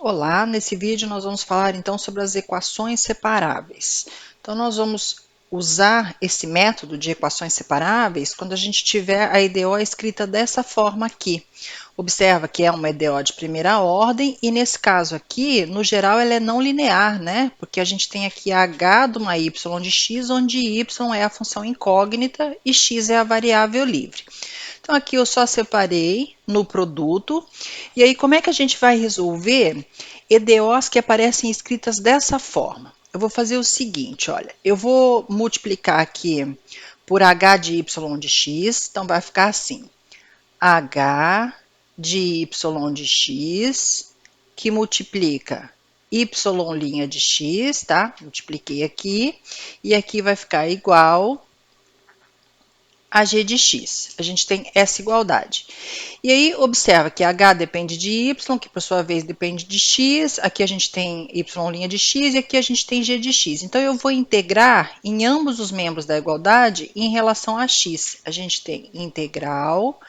Olá, nesse vídeo nós vamos falar então sobre as equações separáveis. Então nós vamos usar esse método de equações separáveis quando a gente tiver a EDO escrita dessa forma aqui. Observa que é uma EDO de primeira ordem e nesse caso aqui, no geral, ela é não linear, né? Porque a gente tem aqui h de uma y de x, onde y é a função incógnita e x é a variável livre. Então aqui eu só separei no produto. E aí como é que a gente vai resolver EDOs que aparecem escritas dessa forma? Eu vou fazer o seguinte, olha, eu vou multiplicar aqui por h de y de x, então vai ficar assim, h de y de x, que multiplica y' de x, tá? Multipliquei aqui, e aqui vai ficar igual a g de x. A gente tem essa igualdade. E aí, observa que h depende de y, que por sua vez depende de x. Aqui a gente tem y' de x e aqui a gente tem g de x. Então, eu vou integrar em ambos os membros da igualdade em relação a x. A gente tem integral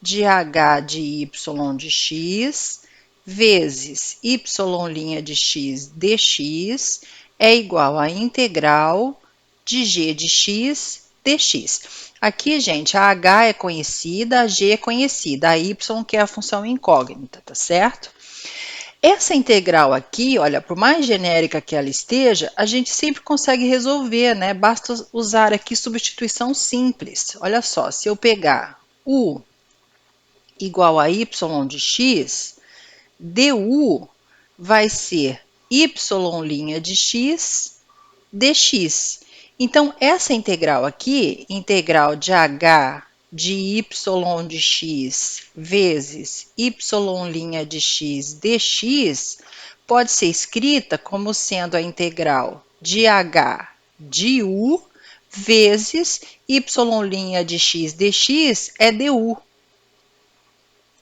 de h de y de x vezes y' de x dx é igual a integral de g de x dx. Aqui, gente, a h é conhecida, a g é conhecida, a y que é a função incógnita, tá certo? Essa integral aqui, olha, por mais genérica que ela esteja, a gente sempre consegue resolver, né? Basta usar aqui substituição simples. Olha só, se eu pegar u igual a y de x, du vai ser y' de x dx. Então, essa integral aqui, integral de h de y de x vezes y' de x dx, pode ser escrita como sendo a integral de h de u vezes y' de x dx é du.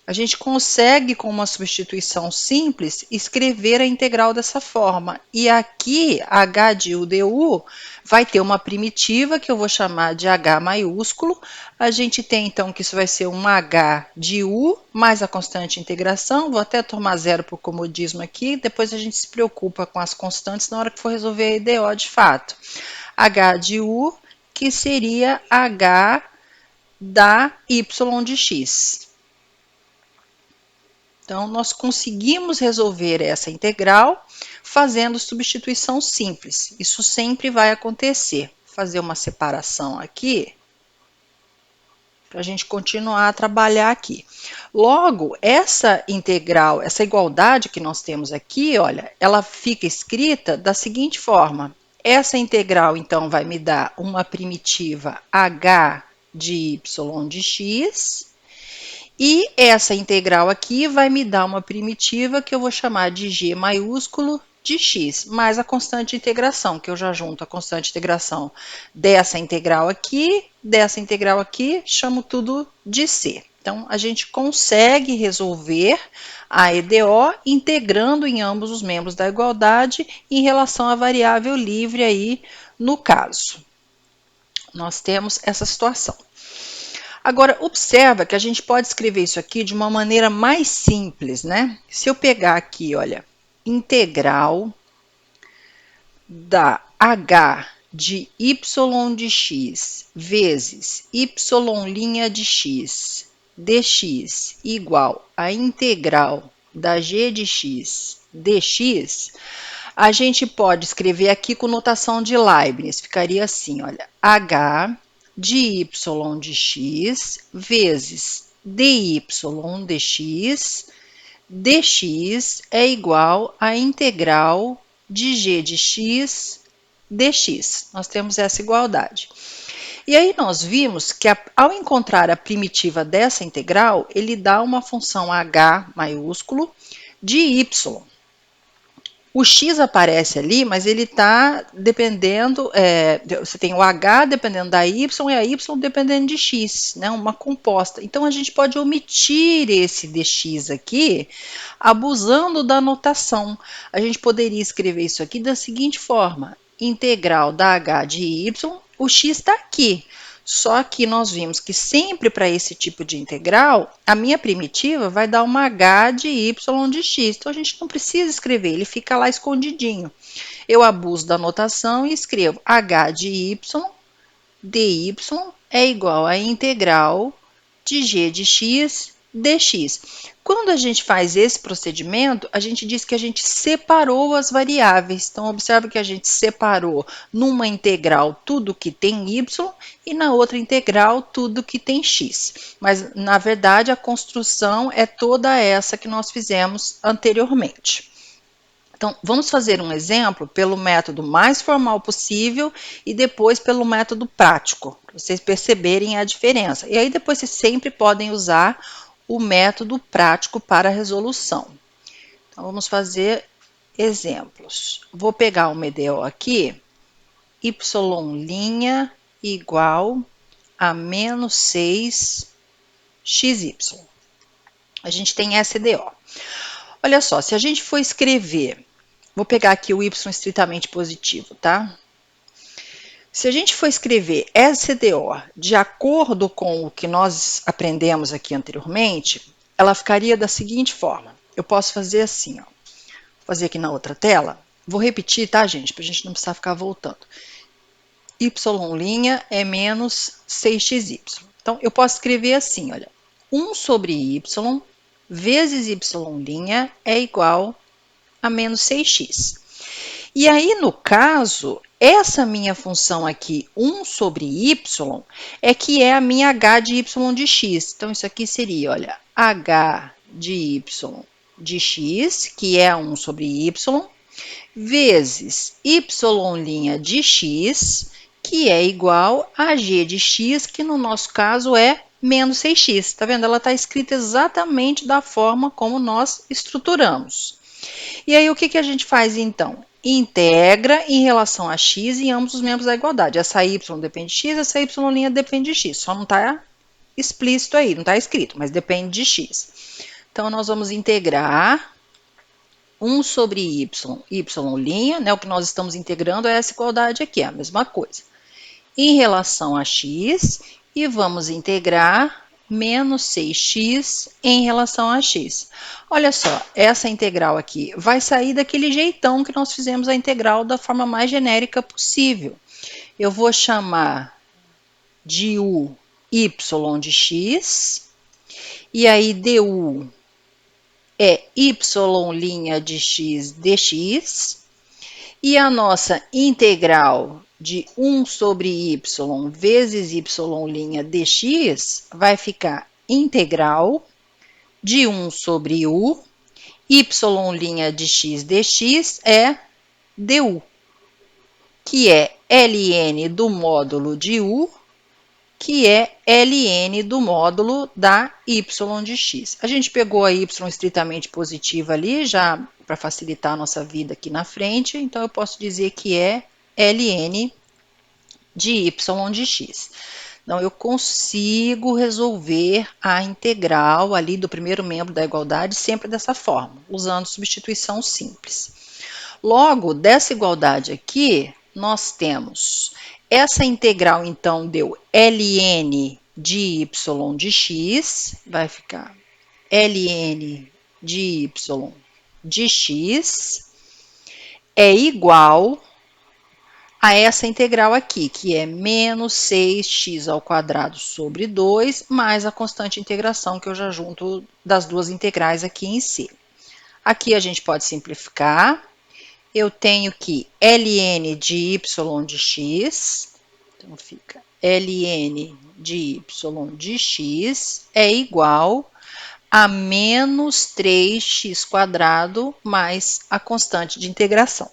A gente consegue, com uma substituição simples, escrever a integral dessa forma. E aqui, h de u du vai ter uma primitiva, que eu vou chamar de h maiúsculo. A gente tem, então, que isso vai ser um h de u mais a constante de integração. Vou até tomar zero por comodismo aqui, depois a gente se preocupa com as constantes na hora que for resolver a EDO de fato. h de u, que seria h da y de x. Então, nós conseguimos resolver essa integral fazendo substituição simples. Isso sempre vai acontecer. Vou fazer uma separação aqui, para a gente continuar a trabalhar aqui. Logo, essa integral, essa igualdade que nós temos aqui, olha, ela fica escrita da seguinte forma. Essa integral, então, vai me dar uma primitiva h de y de x, e essa integral aqui vai me dar uma primitiva que eu vou chamar de g maiúsculo de x, mais a constante de integração, que eu já junto a constante de integração dessa integral aqui, chamo tudo de c. Então, a gente consegue resolver a EDO integrando em ambos os membros da igualdade em relação à variável livre aí no caso. Nós temos essa situação. Agora, observa que a gente pode escrever isso aqui de uma maneira mais simples, né? Se eu pegar aqui, olha, integral da h de y de x vezes y' de x dx igual a integral da g de x dx, a gente pode escrever aqui com notação de Leibniz. Ficaria assim, olha, h de y de x vezes dy dx, dx é igual a integral de g de x dx. Nós temos essa igualdade. E aí nós vimos que ao encontrar a primitiva dessa integral, ele dá uma função h maiúsculo de y. O x aparece ali, mas ele está dependendo, você tem o h dependendo da y e a y dependendo de x, né, uma composta. Então, a gente pode omitir esse dx aqui, abusando da notação. A gente poderia escrever isso aqui da seguinte forma, integral da h de y, o x está aqui. Só que nós vimos que sempre para esse tipo de integral, a minha primitiva vai dar uma h de y de x. Então, a gente não precisa escrever, ele fica lá escondidinho. Eu abuso da notação e escrevo h de y dy é igual a integral de g de x dx. Quando a gente faz esse procedimento, a gente diz que a gente separou as variáveis. Então, observa que a gente separou numa integral tudo que tem y e na outra integral tudo que tem x. Mas, na verdade, a construção é toda essa que nós fizemos anteriormente. Então, vamos fazer um exemplo pelo método mais formal possível e depois pelo método prático, para vocês perceberem a diferença. E aí depois vocês sempre podem usar o método prático para a resolução. Então, vamos fazer exemplos. Vou pegar uma EDO aqui, y' igual a menos 6 xy. A gente tem essa EDO. Olha só, se a gente for escrever, vou pegar aqui o y estritamente positivo, tá? Se a gente for escrever SDO de acordo com o que nós aprendemos aqui anteriormente, ela ficaria da seguinte forma. Eu posso fazer assim, ó. Vou fazer aqui na outra tela. Vou repetir, tá, gente? Para a gente não precisar ficar voltando. Y' é menos 6xy. Então, eu posso escrever assim, olha. 1 sobre y vezes y' é igual a menos 6x. E aí, no caso, essa minha função aqui, 1 sobre y, que é a minha h de y de x. Então, isso aqui seria, olha, h de y de x, que é 1 sobre y, vezes y' de x, que é igual a g de x, que no nosso caso é menos 6x. Tá vendo? Ela está escrita exatamente da forma como nós estruturamos. E aí, o que a gente faz, então? Integra em relação a x em ambos os membros da igualdade. Essa y depende de x, essa y' depende de x. Só não está explícito aí, não está escrito, mas depende de x. Então, nós vamos integrar 1 sobre y', né? O que nós estamos integrando é essa igualdade aqui, é a mesma coisa. Em relação a x, e vamos integrar menos 6x em relação a x. Olha só, essa integral aqui vai sair daquele jeitão que nós fizemos a integral da forma mais genérica possível. Eu vou chamar de u y de x, e aí du é y' de x dx, e a nossa integral de 1 sobre y vezes y' dx vai ficar integral de 1 sobre u, y' de x dx é du, que é ln do módulo de u, que é ln do módulo da y de x. A gente pegou a y estritamente positiva ali, já para facilitar a nossa vida aqui na frente, então eu posso dizer que é ln de y de x. Então, eu consigo resolver a integral ali do primeiro membro da igualdade sempre dessa forma, usando substituição simples. Logo, dessa igualdade aqui, nós temos essa integral, então, deu ln de y de x, vai ficar ln de y de x é igual a essa integral aqui, que é menos 6x ao quadrado sobre 2, mais a constante de integração, que eu já junto das duas integrais aqui em si. Aqui a gente pode simplificar. Eu tenho que ln de y de x, então fica ln de y de x é igual a menos 3x² mais a constante de integração.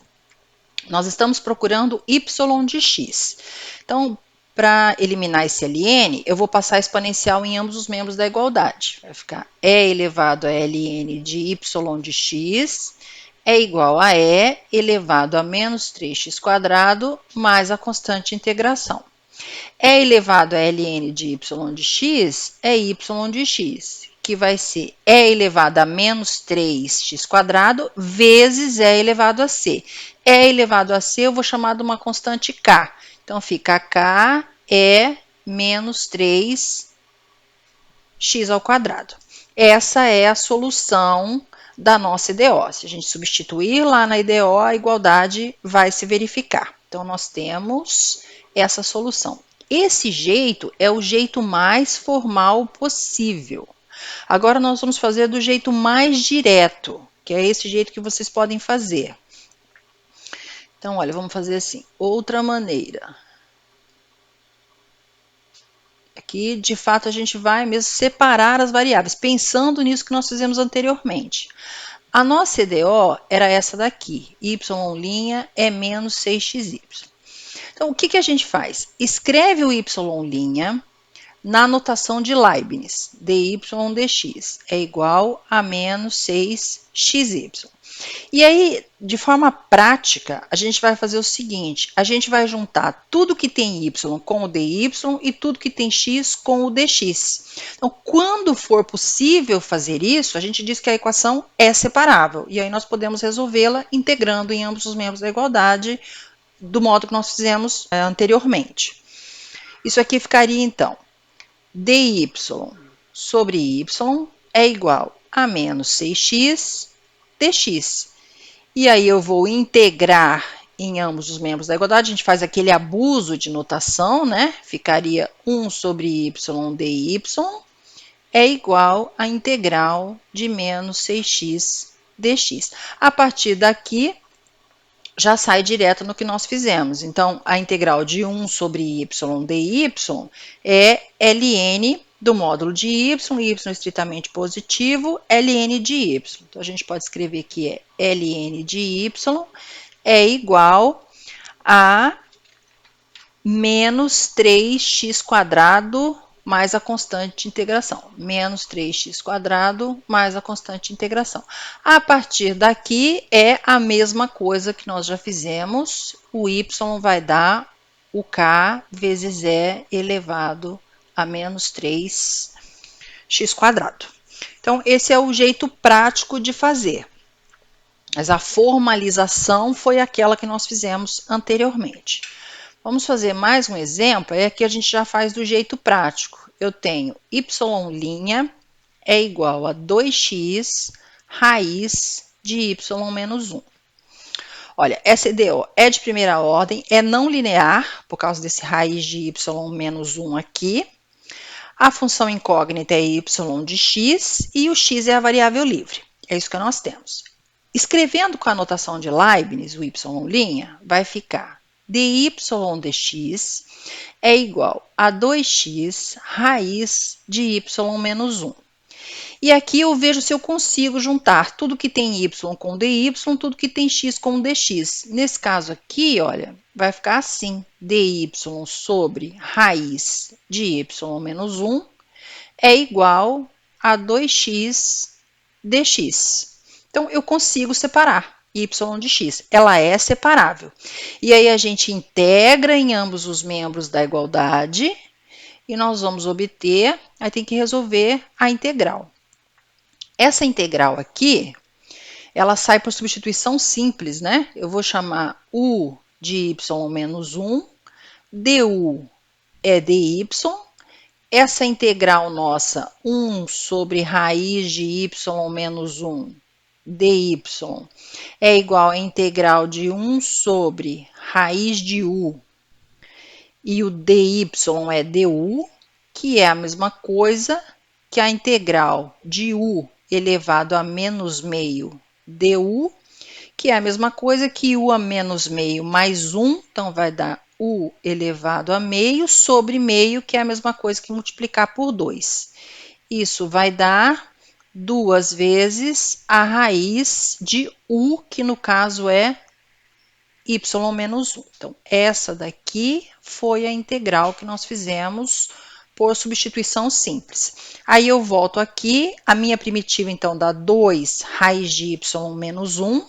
Nós estamos procurando y de x. Então, para eliminar esse ln, eu vou passar a exponencial em ambos os membros da igualdade. Vai ficar e elevado a ln de y de x é igual a e elevado a menos 3x² mais a constante de integração. E elevado a ln de y de x é y de x, que vai ser e elevado a menos 3x² vezes e elevado a c. E elevado a c eu vou chamar de uma constante k. Então, fica k é menos 3x ao quadrado. Essa é a solução da nossa IDO. Se a gente substituir lá na IDO, a igualdade vai se verificar. Então, nós temos essa solução. Esse jeito é o jeito mais formal possível. Agora, nós vamos fazer do jeito mais direto, que é esse jeito que vocês podem fazer. Então, olha, vamos fazer assim, outra maneira. Aqui, de fato, a gente vai mesmo separar as variáveis, pensando nisso que nós fizemos anteriormente. A nossa EDO era essa daqui, y' é menos 6xy. Então, o que a gente faz? Escreve o y' na notação de Leibniz, dy dx é igual a menos 6xy. E aí, de forma prática, a gente vai fazer o seguinte, a gente vai juntar tudo que tem y com o dy e tudo que tem x com o dx. Então, quando for possível fazer isso, a gente diz que a equação é separável. E aí nós podemos resolvê-la integrando em ambos os membros da igualdade do modo que nós fizemos anteriormente. Isso aqui ficaria, então, dy sobre y é igual a menos 6x dx. E aí eu vou integrar em ambos os membros da igualdade, a gente faz aquele abuso de notação, né? Ficaria 1 sobre y dy é igual à integral de menos 6x dx. A partir daqui, já sai direto no que nós fizemos. Então, a integral de 1 sobre y dy é ln do módulo de y estritamente positivo, ln de y. Então, a gente pode escrever que ln de y é igual a menos 3x² mais a constante de integração. Menos 3x² mais a constante de integração. A partir daqui é a mesma coisa que nós já fizemos. O y vai dar o k vezes e elevado a menos 3x². Então, esse é o jeito prático de fazer. Mas a formalização foi aquela que nós fizemos anteriormente. Vamos fazer mais um exemplo, aqui a gente já faz do jeito prático. Eu tenho y' é igual a 2x raiz de y menos 1. Olha, essa EDO é de primeira ordem, é não linear, por causa desse raiz de y menos 1 aqui. A função incógnita é y de x e o x é a variável livre. É isso que nós temos. Escrevendo com a notação de Leibniz, o y' vai ficar dy dx é igual a 2x raiz de y menos 1. E aqui eu vejo se eu consigo juntar tudo que tem y com dy, tudo que tem x com dx. Nesse caso aqui, olha, vai ficar assim, dy sobre raiz de y menos 1 é igual a 2x dx. Então, eu consigo separar y de x. Ela é separável. E aí, a gente integra em ambos os membros da igualdade e nós vamos obter, aí tem que resolver a integral. Essa integral aqui, ela sai por substituição simples, né? Eu vou chamar u de y menos 1, du é dy, essa integral nossa, 1 sobre raiz de y menos 1, dy é igual à integral de 1 sobre raiz de u e o dy é du, que é a mesma coisa que a integral de u elevado a menos meio du, que é a mesma coisa que u a menos meio mais 1, então vai dar u elevado a meio sobre meio, que é a mesma coisa que multiplicar por 2. Isso vai dar 2 vezes a raiz de u, que no caso é y menos 1. Então, essa daqui foi a integral que nós fizemos por substituição simples. Aí eu volto aqui, a minha primitiva então dá 2 raiz de y menos 1.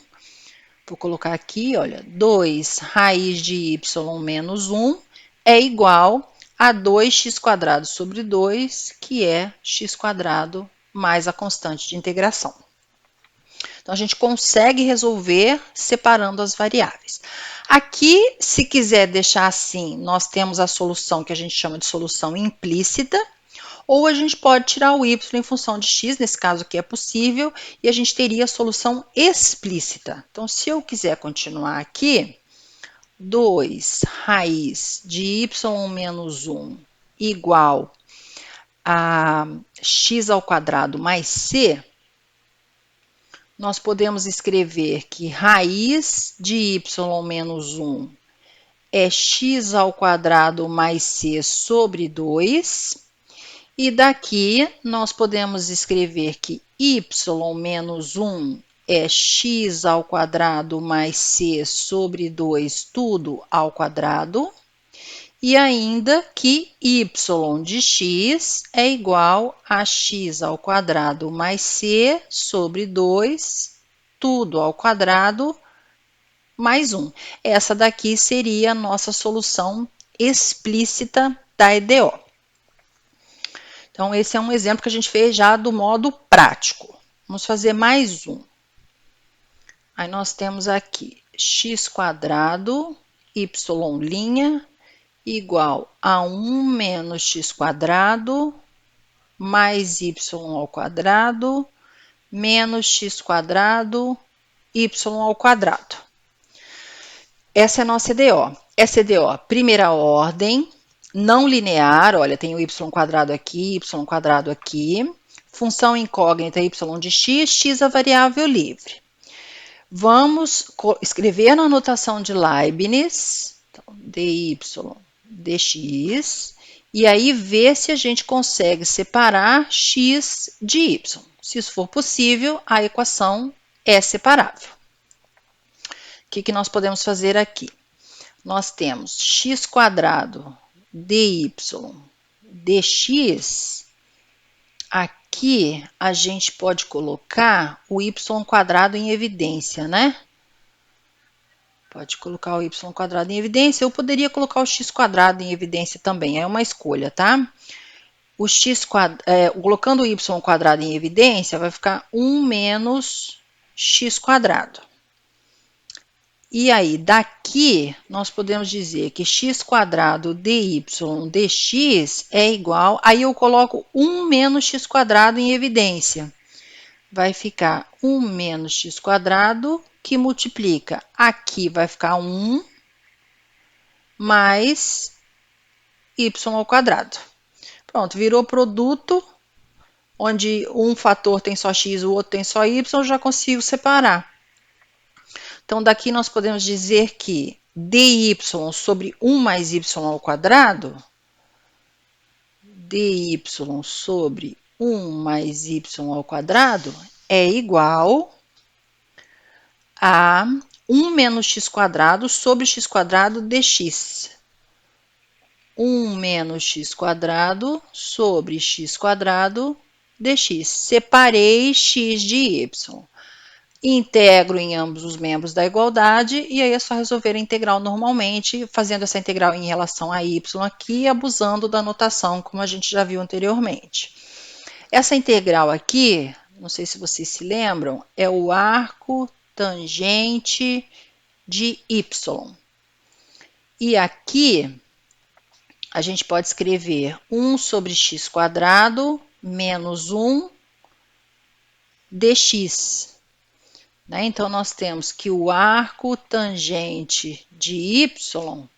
Vou colocar aqui, olha, 2 raiz de y menos 1 é igual a 2x² sobre 2, que é x² mais a constante de integração. Então, a gente consegue resolver separando as variáveis. Aqui, se quiser deixar assim, nós temos a solução que a gente chama de solução implícita, ou a gente pode tirar o y em função de x, nesse caso aqui é possível, e a gente teria a solução explícita. Então, se eu quiser continuar aqui, 2 raiz de y menos 1 igual a x ao quadrado mais c, nós podemos escrever que raiz de y menos 1 é x ao quadrado mais c sobre 2. E daqui nós podemos escrever que y menos 1 é x ao quadrado mais c sobre 2, tudo ao quadrado. E ainda que y de x é igual a x ao quadrado mais c sobre 2, tudo ao quadrado, mais 1. Essa daqui seria a nossa solução explícita da EDO. Então, esse é um exemplo que a gente fez já do modo prático. Vamos fazer mais um. Aí nós temos aqui x quadrado, y' igual a 1 menos x quadrado mais y ao quadrado menos x quadrado y ao quadrado. Essa é a nossa EDO. Essa EDO, primeira ordem, não linear, olha, tem o y quadrado aqui, y quadrado aqui, função incógnita y de x, x a variável livre. Vamos escrever na notação de Leibniz, então, dy dx, e aí ver se a gente consegue separar x de y. Se isso for possível, a equação é separável. O que nós podemos fazer aqui? Nós temos x quadrado dy dx. Aqui a gente pode colocar o y quadrado em evidência, né? Pode colocar o y quadrado em evidência. Eu poderia colocar o x quadrado em evidência também. É uma escolha, tá? O x colocando o y quadrado em evidência, vai ficar 1 menos x quadrado. E aí, daqui, nós podemos dizer que x quadrado dy dx é igual... Aí eu coloco 1 menos x quadrado em evidência. Vai ficar 1 menos x quadrado, que multiplica. Aqui vai ficar 1 mais y ao quadrado. Pronto, virou produto, onde um fator tem só x, o outro tem só y, eu já consigo separar. Então, daqui nós podemos dizer que dy sobre 1 mais y ao quadrado, dy sobre 1 mais y ao quadrado é igual a 1 menos x quadrado sobre x quadrado dx. 1 menos x quadrado sobre x quadrado dx. Separei x de y. Integro em ambos os membros da igualdade, e aí é só resolver a integral normalmente, fazendo essa integral em relação a y aqui, abusando da notação, como a gente já viu anteriormente. Essa integral aqui, não sei se vocês se lembram, é o arco tangente de y. E aqui, a gente pode escrever 1 sobre x quadrado menos 1 dx. Então, nós temos que o arco tangente de y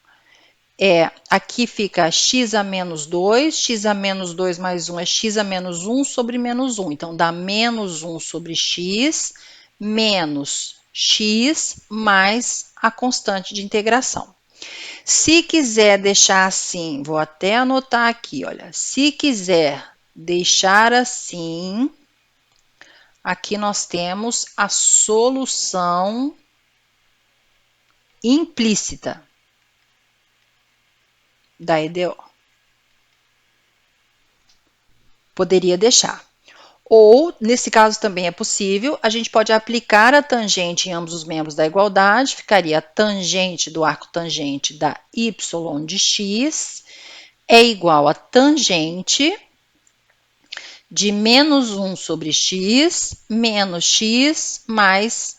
aqui fica x a menos 2, x a menos 2 mais 1 é x a menos 1 sobre menos 1. Então, dá menos 1 sobre x, menos x mais a constante de integração. Se quiser deixar assim, vou até anotar aqui, olha, se quiser deixar assim... Aqui nós temos a solução implícita da EDO. Poderia deixar. Ou, nesse caso também é possível, a gente pode aplicar a tangente em ambos os membros da igualdade, ficaria a tangente do arco tangente da y de x é igual a tangente de menos 1 sobre x, menos x mais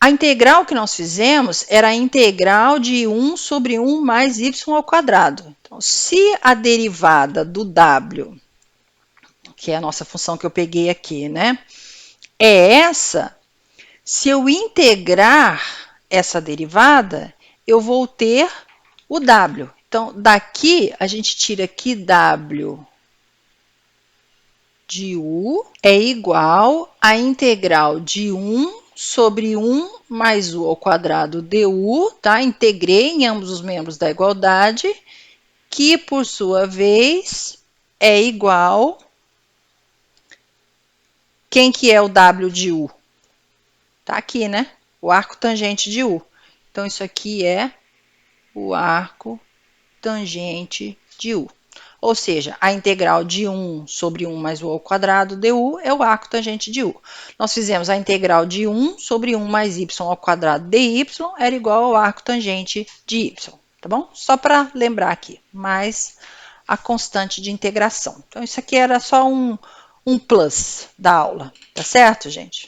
A integral que nós fizemos era a integral de 1 sobre 1 mais y ao quadrado. Então, se a derivada do w, que é a nossa função que eu peguei aqui, né, é essa, se eu integrar essa derivada, eu vou ter o w. Então, daqui, a gente tira aqui w de u é igual à integral de 1 sobre 1 mais u ao quadrado du, tá? Integrei em ambos os membros da igualdade, que, por sua vez, é igual... Quem que é o w de u? Tá aqui, né? O arco tangente de u. Então, isso aqui é o arco tangente de u. Ou seja, a integral de 1 sobre 1 mais u ao quadrado du é o arco tangente de u. Nós fizemos a integral de 1 sobre 1 mais y ao quadrado dy era igual ao arco tangente de y, tá bom? Só para lembrar aqui, mais a constante de integração. Então, isso aqui era só um plus da aula, tá certo, gente?